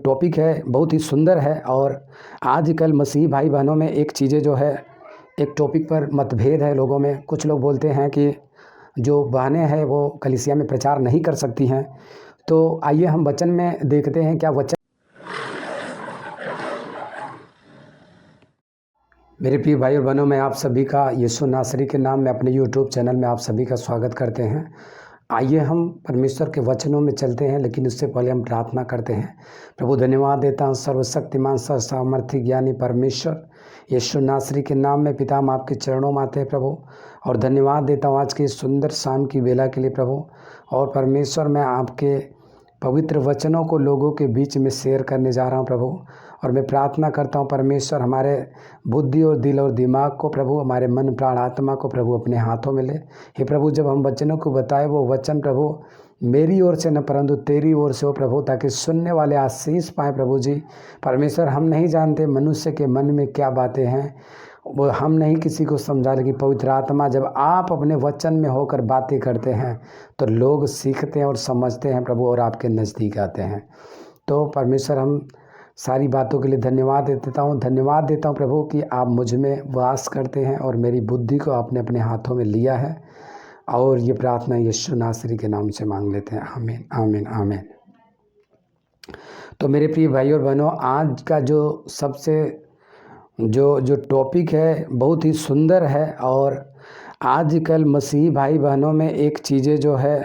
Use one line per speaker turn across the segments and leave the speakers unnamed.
Topic है बहुत ही सुंदर है। और आजकल मसीही भाई बहनों में एक चीज़ें जो है, एक टॉपिक पर मतभेद है लोगों में। कुछ लोग बोलते हैं कि जो बहनें हैं वो कलीसिया में प्रचार नहीं कर सकती हैं। तो आइए हम वचन में देखते हैं क्या वचन। मेरे प्रिय भाई और बहनों, मैं आप सभी का यीशु नासरी के नाम में अपने यूट्यूब चैनल में आप सभी का स्वागत करते हैं। आइए हम परमेश्वर के वचनों में चलते हैं, लेकिन उससे पहले हम प्रार्थना करते हैं। प्रभु, धन्यवाद देता हूँ सर्वशक्तिमान सर्वसामर्थी ज्ञानी परमेश्वर यीशु नासरी के नाम में पिता, हम आपके चरणों में आते हैं प्रभु। और धन्यवाद देता हूँ आज की सुंदर शाम की बेला के लिए प्रभु। और परमेश्वर, मैं आपके पवित्र वचनों को लोगों के बीच में शेयर करने जा रहा हूँ प्रभु। और मैं प्रार्थना करता हूँ परमेश्वर, हमारे बुद्धि और दिल और दिमाग को प्रभु, हमारे मन प्राण आत्मा को प्रभु अपने हाथों में ले। हे प्रभु, जब हम वचनों को बताए वो वचन प्रभु मेरी ओर से न परंतु तेरी ओर से हो प्रभु, ताकि सुनने वाले आशीष पाए प्रभु जी। परमेश्वर, हम नहीं जानते मनुष्य के मन में क्या बातें हैं, वो हम नहीं किसी को समझा, लेकिन पवित्र आत्मा जब आप अपने वचन में होकर बातें करते हैं तो लोग सीखते हैं और समझते हैं प्रभु, और आपके नज़दीक आते हैं। तो परमेश्वर, हम सारी बातों के लिए धन्यवाद देता हूँ प्रभु कि आप मुझ में वास करते हैं और मेरी बुद्धि को आपने अपने हाथों में लिया है। और ये प्रार्थना यीशु नासरी के नाम से मांग लेते हैं, आमीन आमीन आमीन। तो मेरे प्रिय भाई और बहनों, आज का जो सबसे जो टॉपिक है बहुत ही सुंदर है। और आजकल मसीही भाई बहनों में एक चीज़ें जो है,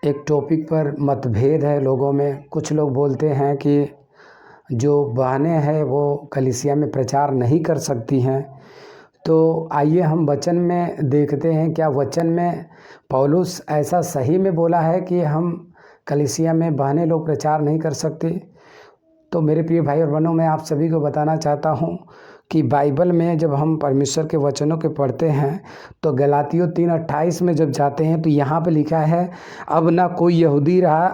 एक टॉपिक पर मतभेद है लोगों में। कुछ लोग बोलते हैं कि जो बहनें हैं वो कलीसिया में प्रचार नहीं कर सकती हैं। तो आइए हम वचन में देखते हैं क्या वचन में पौलुस ऐसा सही में बोला है कि हम कलीसिया में बहनें लोग प्रचार नहीं कर सकती। तो मेरे प्रिय भाई और बहनों, मैं आप सभी को बताना चाहता हूँ कि बाइबल में जब हम परमेश्वर के वचनों के पढ़ते हैं तो गलातियों 3:28 में जब जाते हैं तो यहाँ पे लिखा है, अब न कोई यहूदी रहा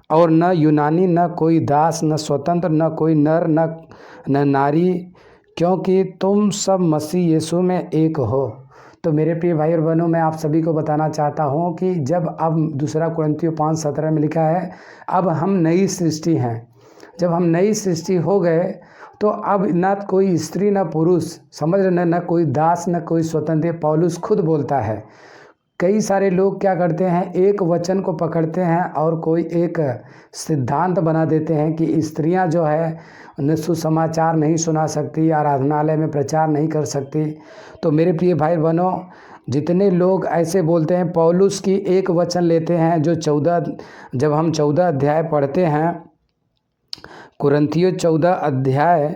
और न यूनानी, न कोई दास, न स्वतंत्र, न कोई नर, न नारी, क्योंकि तुम सब मसीह यीशु में एक हो। तो मेरे प्रिय भाई और बहनों, मैं आप सभी को बताना चाहता हूँ कि जब अब 2 कुरिन्थियों 5:17 में लिखा है, अब हम नई सृष्टि हैं। जब हम नई सृष्टि हो गए तो अब न कोई स्त्री न पुरुष, समझ रहे, न कोई दास न कोई स्वतंत्र। पौलुस खुद बोलता है। कई सारे लोग क्या करते हैं, एक वचन को पकड़ते हैं और कोई एक सिद्धांत बना देते हैं कि स्त्रियां जो है उन्हें सुसमाचार नहीं सुना सकती, आराधनालय में प्रचार नहीं कर सकती। तो मेरे प्रिय भाई बहनों, जितने लोग ऐसे बोलते हैं, पौलुस की एक वचन लेते हैं जो जब हम 14 अध्याय पढ़ते हैं, कुरिन्थियों 14 अध्याय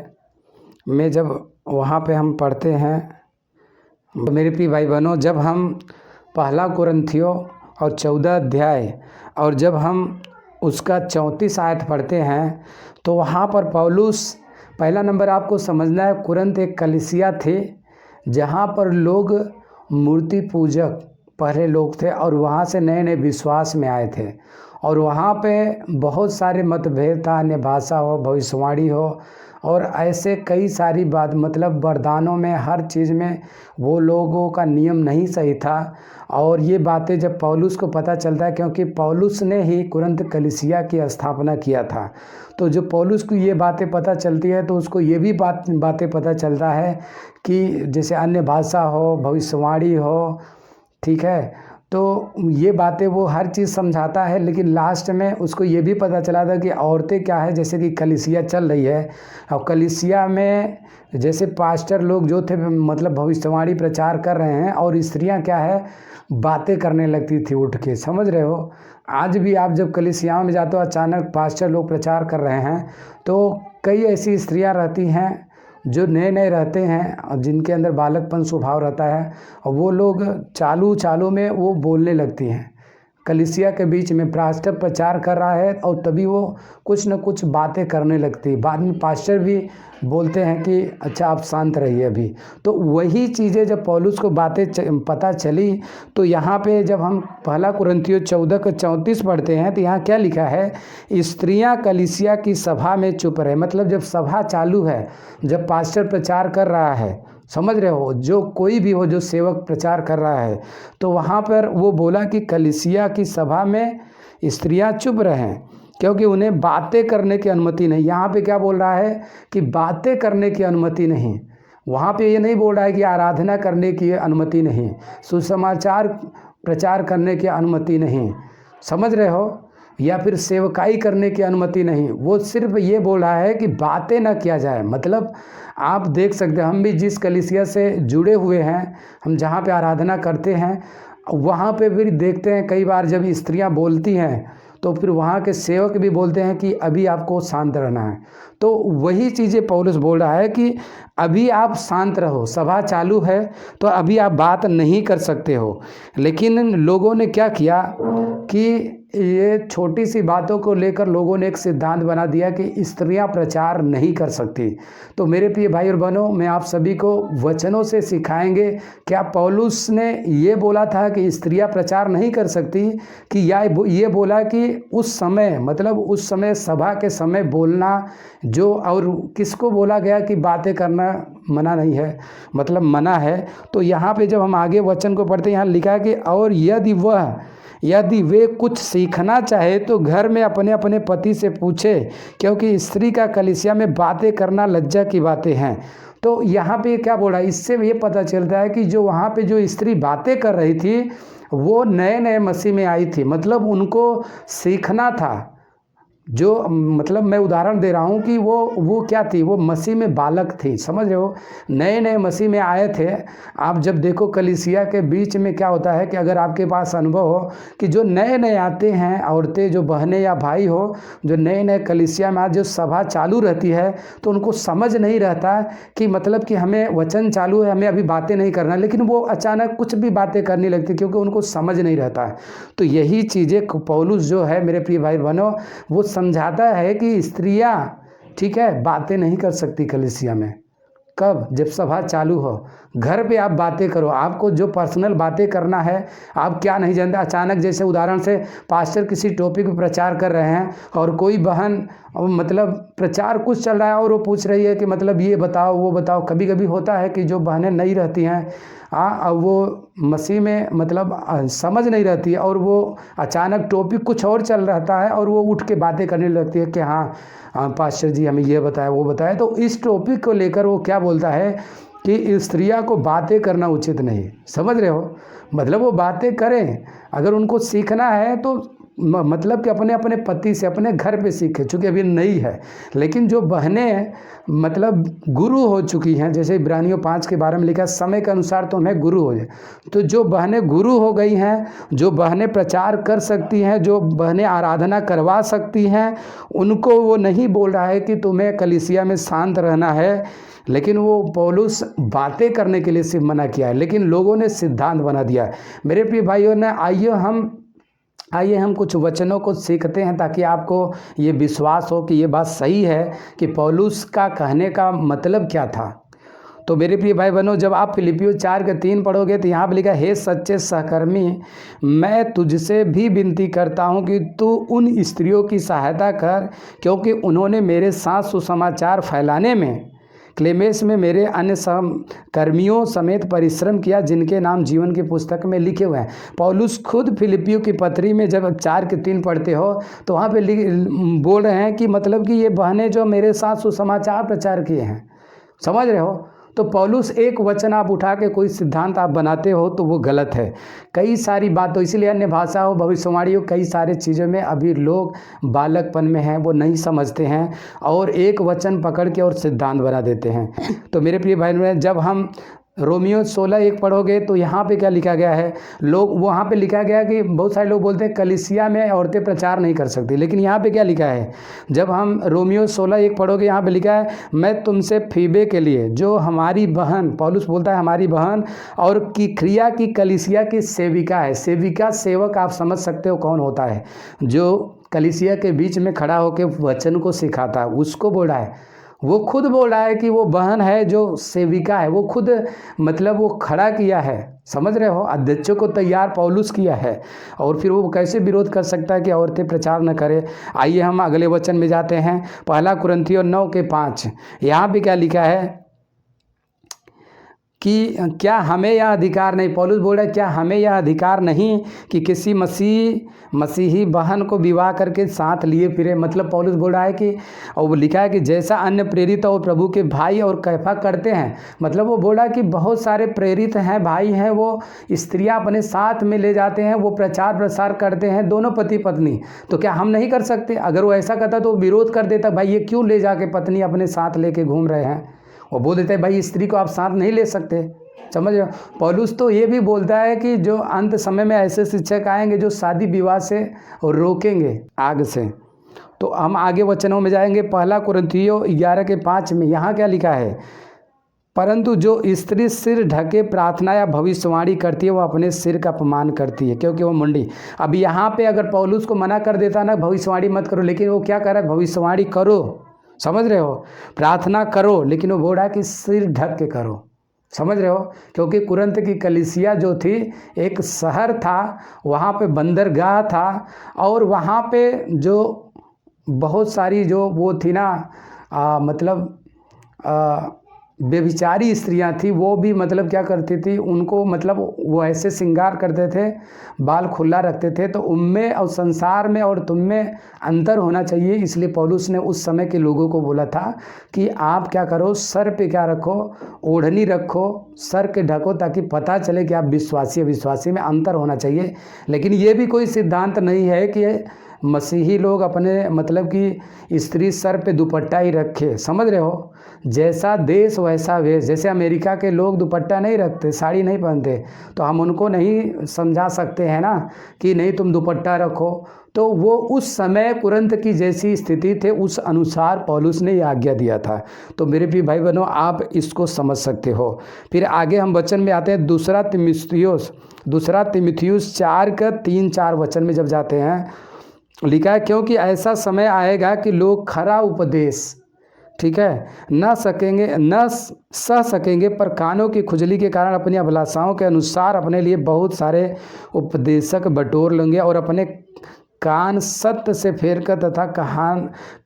में जब वहाँ पे हम पढ़ते हैं, मेरे प्रिय भाई बहनों, जब हम पहला कुरिन्थियों और 14 अध्याय और जब हम उसका 34 आयत पढ़ते हैं तो वहाँ पर पौलुस, पहला नंबर आपको समझना है, कुरिन्थ एक कलीसिया थे जहाँ पर लोग मूर्ति पूजक पहले लोग थे और वहाँ से नए नए विश्वास में आए थे। और वहाँ पे बहुत सारे मतभेद था, अन्य भाषा हो, भविष्यवाणी हो, और ऐसे कई सारी बात, मतलब वरदानों में, हर चीज़ में वो लोगों का नियम नहीं सही था। और ये बातें जब पौलुस को पता चलता है, क्योंकि पौलुस ने ही कुरिन्थ कलीसिया की स्थापना किया था, तो जो पौलुस को ये बातें पता चलती है तो उसको ये भी बातें पता चलता है कि जैसे अन्य भाषा हो, भविष्यवाणी हो, ठीक है। तो ये बातें वो हर चीज़ समझाता है, लेकिन लास्ट में उसको ये भी पता चला था कि औरतें क्या है, जैसे कि कलीसिया चल रही है और कलीसिया में जैसे पास्टर लोग जो थे मतलब भविष्यवाणी प्रचार कर रहे हैं, और स्त्रियां क्या है, बातें करने लगती थी उठ के, समझ रहे हो। आज भी आप जब कलीसियाओं में जाते हो, अचानक पास्टर लोग प्रचार कर रहे हैं तो कई ऐसी स्त्रियां रहती हैं जो नए नए रहते हैं और जिनके अंदर बालकपन स्वभाव रहता है, और वो लोग चालू में वो बोलने लगती हैं कलीसिया के बीच में। पास्टर प्रचार कर रहा है और तभी वो कुछ न कुछ बातें करने लगती। बाद में पास्टर भी बोलते हैं कि अच्छा आप शांत रहिए अभी। तो वही चीज़ें जब पौलुस को बातें पता चली तो यहाँ पे जब हम पहला कुरिन्थियों 14:34 पढ़ते हैं तो यहाँ क्या लिखा है, स्त्रियाँ कलीसिया की सभा में चुप रहे। मतलब जब सभा चालू है, जब पास्टर प्रचार कर रहा है, समझ रहे हो, जो कोई भी हो, जो सेवक प्रचार कर रहा है, तो वहाँ पर वो बोला कि कलीसिया की सभा में स्त्रियां चुप रहें। क्योंकि उन्हें बातें करने की अनुमति नहीं। यहाँ पे क्या बोल रहा है कि बातें करने की अनुमति नहीं। वहाँ पे ये नहीं बोल रहा है कि आराधना करने की अनुमति नहीं, सुसमाचार प्रचार करने की अनुमति नहीं, समझ रहे हो, या फिर सेवकाई करने की अनुमति नहीं। वो सिर्फ ये बोल रहा है कि बातें ना किया जाए। मतलब आप देख सकते हैं, हम भी जिस कलीसिया से जुड़े हुए हैं, हम जहाँ पे आराधना करते हैं, वहाँ पे भी देखते हैं कई बार जब स्त्रियाँ बोलती हैं तो फिर वहाँ के सेवक भी बोलते हैं कि अभी आपको शांत रहना है। तो वही चीज़ें पौलुस बोल रहा है कि अभी आप शांत रहो, सभा चालू है तो अभी आप बात नहीं कर सकते हो। लेकिन लोगों ने क्या किया कि ये छोटी सी बातों को लेकर लोगों ने एक सिद्धांत बना दिया कि स्त्रियां प्रचार नहीं कर सकती। तो मेरे प्रिय भाई और बहनों, मैं आप सभी को वचनों से सिखाएंगे, क्या पौलुस ने ये बोला था कि स्त्रियां प्रचार नहीं कर सकती, कि या ये बोला कि उस समय, मतलब उस समय सभा के समय बोलना जो, और किसको बोला गया कि बातें करना मना नहीं है, मतलब मना है। तो यहाँ पे जब हम आगे वचन को पढ़ते हैं, यहाँ लिखा है कि और यदि वे कुछ सीखना चाहे तो घर में अपने अपने पति से पूछे, क्योंकि स्त्री का कलीसिया में बातें करना लज्जा की बातें हैं। तो यहाँ पे क्या बोला, इससे ये पता चलता है कि जो वहाँ पे जो स्त्री बातें कर रही थी वो नए नए मसीह में आई थी, मतलब उनको सीखना था। जो मतलब मैं उदाहरण दे रहा हूँ कि वो क्या थी, वो मसीह में बालक थी, समझ रहे हो, नए नए मसीह में आए थे। आप जब देखो कलीसिया के बीच में क्या होता है कि अगर आपके पास अनुभव हो कि जो नए नए आते हैं, औरतें जो बहनें या भाई हो, जो नए नए कलीसिया में आज जो सभा चालू रहती है, तो उनको समझ नहीं रहता कि मतलब कि हमें वचन चालू है, हमें अभी बातें नहीं करना, लेकिन वो अचानक कुछ भी बातें करने लगती क्योंकि उनको समझ नहीं रहता है। तो यही चीज़ें पौलुस जो है मेरे प्रिय भाई बहनों, वो समझाता है कि स्त्रियां, ठीक है, बातें नहीं कर सकती कलीसिया में। कब? जब सभा चालू हो। घर पे आप बातें करो, आपको जो पर्सनल बातें करना है, आप क्या नहीं जानते। अचानक जैसे उदाहरण से पास्टर किसी टॉपिक पर प्रचार कर रहे हैं और कोई बहन, मतलब प्रचार कुछ चल रहा है और वो पूछ रही है कि मतलब ये बताओ वो बताओ। कभी कभी होता है कि जो बहनें नहीं रहती हैं, वो मसीह में मतलब समझ नहीं रहती है, और वो अचानक टॉपिक कुछ और चल रहता है और वो उठ के बातें करने लगती है कि हाँ पास्टर जी हमें ये बताया वो बताया। तो इस टॉपिक को लेकर वो क्या बोलता है कि स्त्रियां को बातें करना उचित नहीं, समझ रहे हो। मतलब वो बातें करें, अगर उनको सीखना है तो मतलब कि अपने अपने पति से, अपने घर पे सीखे, चूँकि अभी नई है। लेकिन जो बहनें मतलब गुरु हो चुकी हैं, जैसे इब्रानियों 5 के बारे में लिखा है, समय के अनुसार तो हमें गुरु हो जाए। तो जो बहनें गुरु हो गई हैं, जो बहनें प्रचार कर सकती हैं, जो बहनें आराधना करवा सकती हैं, उनको वो नहीं बोल रहा है कि तुम्हें कलीसिया में शांत रहना है, लेकिन वो पौलुस बातें करने के लिए सिर्फ मना किया है, लेकिन लोगों ने सिद्धांत बना दिया है। मेरे प्रिय भाइयों ने आइए हम कुछ वचनों को सीखते हैं, ताकि आपको ये विश्वास हो कि ये बात सही है कि पौलुस का कहने का मतलब क्या था। तो मेरे प्रिय भाई बहनों, जब आप फिलिपियों 4:3 पढ़ोगे तो यहाँ पर लिखा, हे सच्चे सहकर्मी, मैं तुझसे भी विनती करता हूँ कि तू उन स्त्रियों की सहायता कर, क्योंकि उन्होंने मेरे साथ सुसमाचार फैलाने में क्लेमेस में मेरे अन्य कर्मियों समेत परिश्रम किया, जिनके नाम जीवन की पुस्तक में लिखे हुए हैं। पौलुस खुद फिलिपियों की पत्री में जब 4:3 पढ़ते हो तो वहाँ पे बोल रहे हैं कि मतलब कि ये बहनें जो मेरे साथ सुसमाचार प्रचार किए हैं, समझ रहे हो। तो पौलुस एक वचन आप उठा के कोई सिद्धांत आप बनाते हो तो वो गलत है। कई सारी बातों, इसलिए अन्य भाषा हो, भविष्यवाणी हो, कई सारे चीज़ों में अभी लोग बालकपन में हैं, वो नहीं समझते हैं और एक वचन पकड़ के और सिद्धांत बना देते हैं। तो मेरे प्रिय भाई बहन, जब हम रोमियो 16:1 पढ़ोगे तो यहाँ पे क्या लिखा गया है, लोग वहाँ पे लिखा गया कि बहुत सारे लोग बोलते हैं कलीसिया में औरतें प्रचार नहीं कर सकती, लेकिन यहाँ पे क्या लिखा है, जब हम रोमियो 16:1 पढ़ोगे यहाँ पे लिखा है, मैं तुमसे फीबे के लिए, जो हमारी बहन, पौलुस बोलता है हमारी बहन, और की क्रिया की कलीसिया की सेविका है। सेविका, सेवक आप समझ सकते हो कौन होता है, जो कलीसिया के बीच में खड़ा होकर वचन को सिखाता है, उसको बोल रहा है। वो खुद बोल रहा है कि वो बहन है जो सेविका है, वो खुद मतलब वो खड़ा किया है, समझ रहे हो, अध्यक्षों को तैयार पौलुस किया है, और फिर वो कैसे विरोध कर सकता है कि औरतें प्रचार न करें। आइए हम अगले वचन में जाते हैं, 1 कुरिन्थियों 9:5। यहाँ भी क्या लिखा है, कि क्या हमें यह अधिकार नहीं, पौलुस बोल रहा है क्या हमें यह अधिकार नहीं कि किसी मसीही बहन को विवाह करके साथ लिए फिरे। मतलब पौलुस बोल रहा है कि, और वो लिखा है कि जैसा अन्य प्रेरित और प्रभु के भाई और कैफा करते हैं। मतलब वो बोल रहा है कि बहुत सारे प्रेरित हैं, भाई हैं, वो स्त्रियां अपने साथ में ले जाते हैं, वो प्रचार प्रसार करते हैं, दोनों पति पत्नी। तो क्या हम नहीं कर सकते? अगर वो ऐसा करता तो विरोध कर देता, भाई ये क्यों ले जाके पत्नी अपने साथ लेके घूम रहे हैं। वो बोल देते हैं भाई स्त्री को आप साथ नहीं ले सकते। समझ रहे हो? पौलुस तो ये भी बोलता है कि जो अंत समय में ऐसे शिक्षक आएंगे जो शादी विवाह से रोकेंगे आग से। तो हम आगे वचनों में जाएंगे। 1 कुरिन्थियों 11:5 में यहाँ क्या लिखा है, परंतु जो स्त्री सिर ढके प्रार्थना या भविष्यवाणी करती है वो अपने सिर का अपमान करती है, क्योंकि वो मुंडी। अब यहाँ पे अगर पौलुस को मना कर देता ना भविष्यवाणी मत करो, लेकिन वो क्या कर रहा है, भविष्यवाणी करो। समझ रहे हो? प्रार्थना करो, लेकिन वो बोल रहा है कि सिर ढक के करो। समझ रहे हो? क्योंकि कुरिन्थ की कलीसिया जो थी एक शहर था, वहाँ पे बंदरगाह था, और वहाँ पे जो बहुत सारी जो वो थी ना मतलब व्यभिचारी स्त्रियां थी, वो भी मतलब क्या करती थी, उनको मतलब वो ऐसे श्रृंगार करते थे, बाल खुला रखते थे। तो उनमें और संसार में और तुम में अंतर होना चाहिए। इसलिए पौलुस ने उस समय के लोगों को बोला था कि आप क्या करो, सर पे क्या रखो, ओढ़नी रखो, सर के ढको, ताकि पता चले कि आप विश्वासी में अंतर होना चाहिए। लेकिन ये भी कोई सिद्धांत नहीं है कि मसीही लोग अपने मतलब कि स्त्री सर पे दुपट्टा ही रखे। समझ रहे हो? जैसा देश वैसा वेश। जैसे अमेरिका के लोग दुपट्टा नहीं रखते, साड़ी नहीं पहनते, तो हम उनको नहीं समझा सकते हैं ना कि नहीं तुम दुपट्टा रखो। तो वो उस समय कुरिन्थ की जैसी स्थिति थे, उस अनुसार पौलुस ने यह आज्ञा दिया था। तो मेरे प्रिय भाई बहनों, आप इसको समझ सकते हो। फिर आगे हम वचन में आते हैं, दूसरा तिमुथियुस 4:3-4 वचन में जब जाते हैं, लिखा है क्योंकि ऐसा समय आएगा कि लोग खरा उपदेश, ठीक है, न सह सकेंगे, पर कानों की खुजली के कारण अपनी अभिलाषाओं के अनुसार अपने लिए बहुत सारे उपदेशक बटोर लेंगे और अपने कान सत्य से फेर कर तथा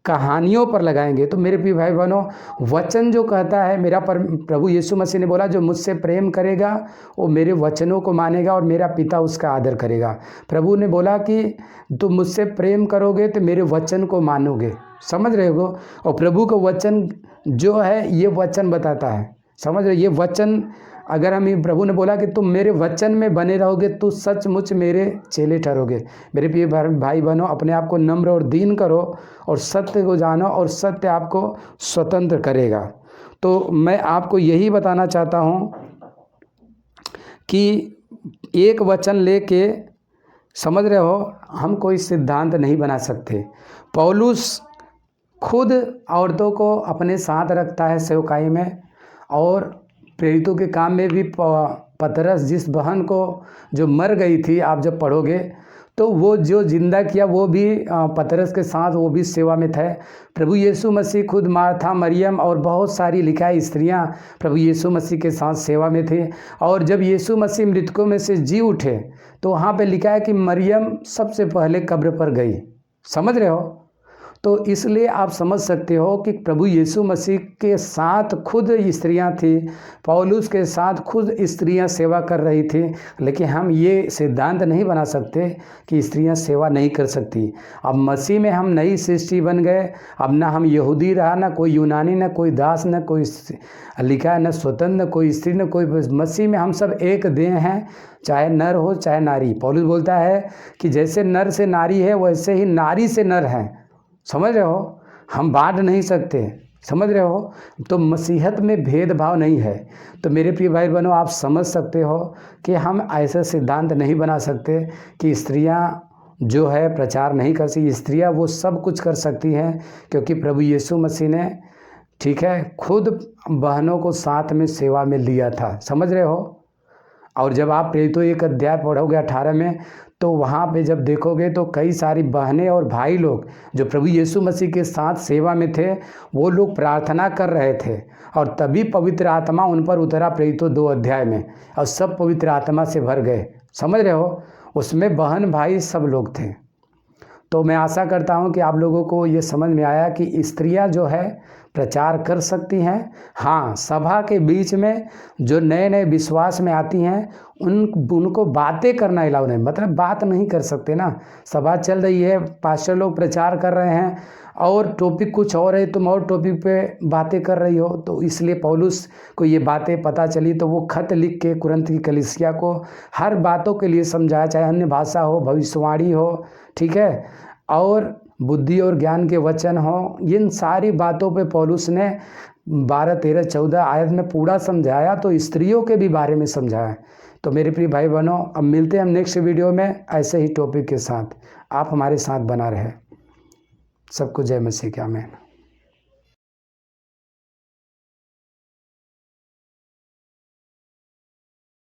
कहानियों पर लगाएंगे। तो मेरे प्रिय भाई बहनों, वचन जो कहता है, मेरा प्रभु यीशु मसीह ने बोला जो मुझसे प्रेम करेगा वो मेरे वचनों को मानेगा और मेरा पिता उसका आदर करेगा। प्रभु ने बोला कि तुम मुझसे प्रेम करोगे तो मेरे वचन को मानोगे। समझ रहे हो? और प्रभु का वचन जो है ये वचन बताता है। समझ रहे? ये वचन अगर हम, प्रभु ने बोला कि तुम मेरे वचन में बने रहोगे तो सचमुच मेरे चेले ठहरोगे। मेरे प्रिय भाई बहनों, अपने आप को नम्र और दीन करो और सत्य को जानो और सत्य आपको स्वतंत्र करेगा। तो मैं आपको यही बताना चाहता हूँ कि एक वचन लेके, समझ रहे हो, हम कोई सिद्धांत नहीं बना सकते। पौलुस खुद औरतों को अपने साथ रखता है सेवकाई में, और प्रेरितों के काम में भी पतरस जिस बहन को जो मर गई थी, आप जब पढ़ोगे तो वो जो जिंदा किया वो भी पतरस के साथ, वो भी सेवा में थे। प्रभु यीशु मसीह खुद, मार्था, मरियम और बहुत सारी लिखा है स्त्रियां प्रभु यीशु मसीह के साथ सेवा में थे। और जब यीशु मसीह मृतकों में से जी उठे तो वहाँ पे लिखा है कि मरियम सबसे पहले कब्र पर गई। समझ रहे हो? तो इसलिए आप समझ सकते हो कि प्रभु यीशु मसीह के साथ खुद स्त्रियां थी, पौलुस के साथ खुद स्त्रियां सेवा कर रही थी। लेकिन हम ये सिद्धांत नहीं बना सकते कि स्त्रियां सेवा नहीं कर सकती। अब मसीह में हम नई सृष्टि बन गए। अब ना हम यहूदी रहा, ना कोई यूनानी, ना कोई दास, ना कोई लिखा है न स्वतंत्र, कोई स्त्री, न कोई, मसीह में हम सब एक देह हैं, चाहे नर हो चाहे नारी। पौलुस बोलता है कि जैसे नर से नारी है वैसे ही नारी से नर है। समझ रहे हो? हम बांट नहीं सकते। समझ रहे हो? तो मसीहत में भेदभाव नहीं है। तो मेरे प्रिय भाई बहनों, आप समझ सकते हो कि हम ऐसा सिद्धांत नहीं बना सकते कि स्त्रियां जो है प्रचार नहीं कर सकती। स्त्रियां वो सब कुछ कर सकती हैं, क्योंकि प्रभु यीशु मसीह ने, ठीक है, खुद बहनों को साथ में सेवा में लिया था। समझ रहे हो? और जब आप प्रेरितों 1 अध्याय पढ़ोगे 18 में, तो वहाँ पे जब देखोगे तो कई सारी बहनें और भाई लोग जो प्रभु यीशु मसीह के साथ सेवा में थे, वो लोग प्रार्थना कर रहे थे, और तभी पवित्र आत्मा उन पर उतरा प्रेरितों 2 अध्याय में, और सब पवित्र आत्मा से भर गए। समझ रहे हो? उसमें बहन भाई सब लोग थे। तो मैं आशा करता हूँ कि आप लोगों को ये समझ में आया कि स्त्रियाँ जो है प्रचार कर सकती हैं। हाँ, सभा के बीच में जो नए नए विश्वास में आती हैं उनको बातें करना अलाउ नहीं, मतलब बात नहीं कर सकते ना। सभा चल रही है, पास्टर लोग प्रचार कर रहे हैं और टॉपिक कुछ और है, तुम और टॉपिक पे बातें कर रही हो। तो इसलिए पौलुस को ये बातें पता चली तो वो खत लिख के कुरिन्थ की कलीसिया को हर बातों के लिए समझाया, चाहे अन्य भाषा हो, भविष्यवाणी हो, ठीक है, और बुद्धि और ज्ञान के वचन हो। इन सारी बातों पे पौलुस ने 12, 13, 14 आयत में पूरा समझाया, तो स्त्रियों के भी बारे में समझाया। तो मेरे प्रिय भाई बहनों, अब मिलते हैं हम नेक्स्ट वीडियो में ऐसे ही टॉपिक के साथ। आप हमारे साथ बना रहे। सबको जय मसीह के आमीन।